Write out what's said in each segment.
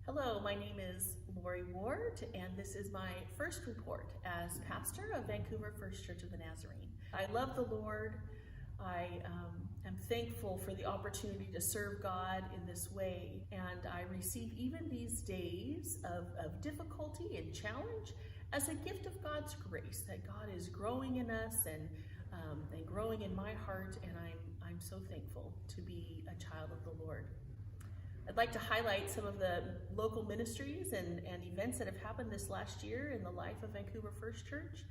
Hello, my name is Lori Ward, and this is my first report as pastor of Vancouver First Church of the Nazarene. I love the Lord. I am thankful for the opportunity to serve God in this way, and I receive even these days of difficulty and challenge as a gift of God's grace, that God is growing in us and growing in my heart, and I'm so thankful to be a child of the Lord. I'd like to highlight some of the local ministries and events that have happened this last year in the life of Vancouver First Church.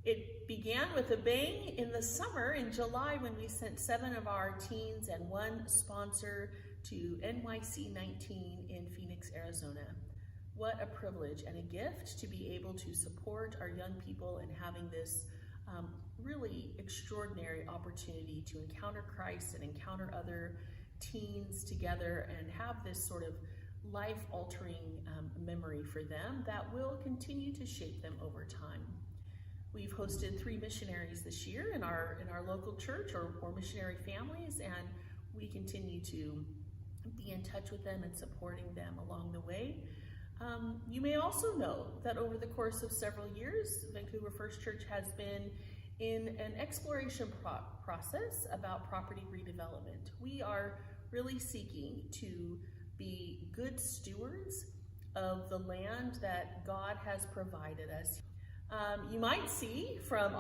It began with a bang in the summer in July when we sent 7 of our teens and 1 sponsor to NYC 19 in Phoenix, Arizona. What a privilege and a gift to be able to support our young people and having this really extraordinary opportunity to encounter Christ and encounter other teens together and have this sort of life-altering memory for them that will continue to shape them over time. We've hosted 3 missionaries this year in our local church or missionary families, and we continue to be in touch with them and supporting them along the way. You may also know that over the course of several years, Vancouver First Church has been in an exploration process about property redevelopment. We are really seeking to be good stewards of the land that God has provided us. You might see from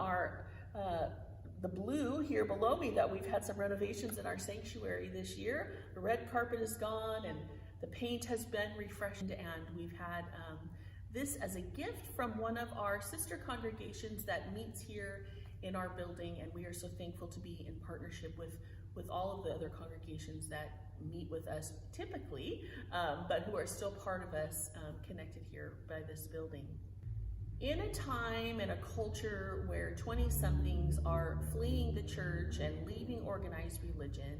the blue here below me that we've had some renovations in our sanctuary this year. The red carpet is gone and the paint has been refreshed, and we've had this as a gift from one of our sister congregations that meets here in our building, and we are so thankful to be in partnership with all of the other congregations that meet with us typically, but who are still part of us connected here by this building. In a time and a culture where 20-somethings are fleeing the church and leaving organized religion,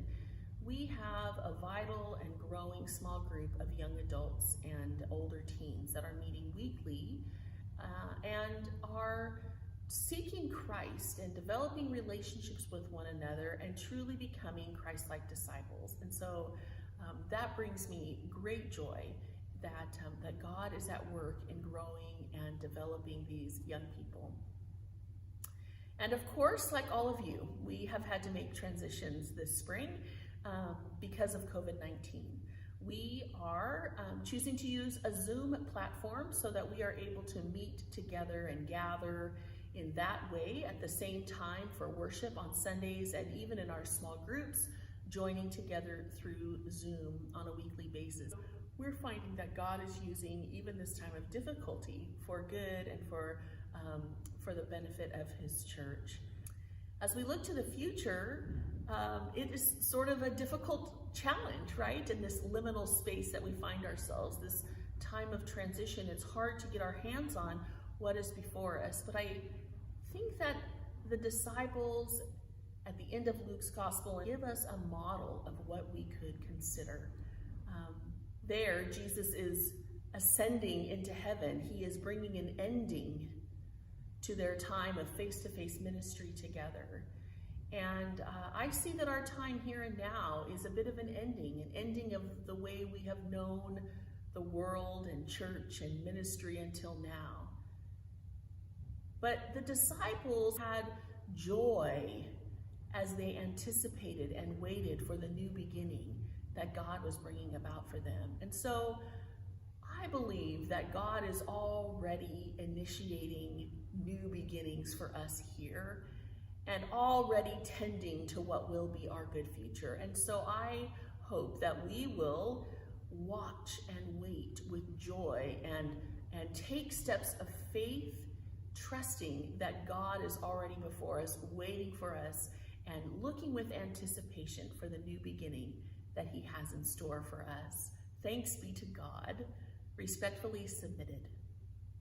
we have a vital and growing small group of young adults and older teens that are meeting weekly and are seeking Christ and developing relationships with one another and truly becoming Christ-like disciples. And so that brings me great joy that God is at work in growing and developing these young people. And of course, like all of you, we have had to make transitions this spring because of COVID-19. We are choosing to use a Zoom platform so that we are able to meet together and gather in that way at the same time for worship on Sundays, and even in our small groups, joining together through Zoom on a weekly basis. We're finding that God is using even this time of difficulty for good and for the benefit of His church. As we look to the future, it is sort of a difficult challenge, right? In this liminal space that we find ourselves, this time of transition, it's hard to get our hands on what is before us. But I think that the disciples at the end of Luke's gospel give us a model of what we could consider. There, Jesus is ascending into heaven. He is bringing an ending to their time of face-to-face ministry together. And I see that our time here and now is a bit of an ending of the way we have known the world and church and ministry until now. But the disciples had joy as they anticipated and waited for the new beginning that God was bringing about for them. And so I believe that God is already initiating new beginnings for us here and already tending to what will be our good future. And so I hope that we will watch and wait with joy and take steps of faith, trusting that God is already before us, waiting for us, and looking with anticipation for the new beginning that He has in store for us. Thanks be to God. Respectfully submitted.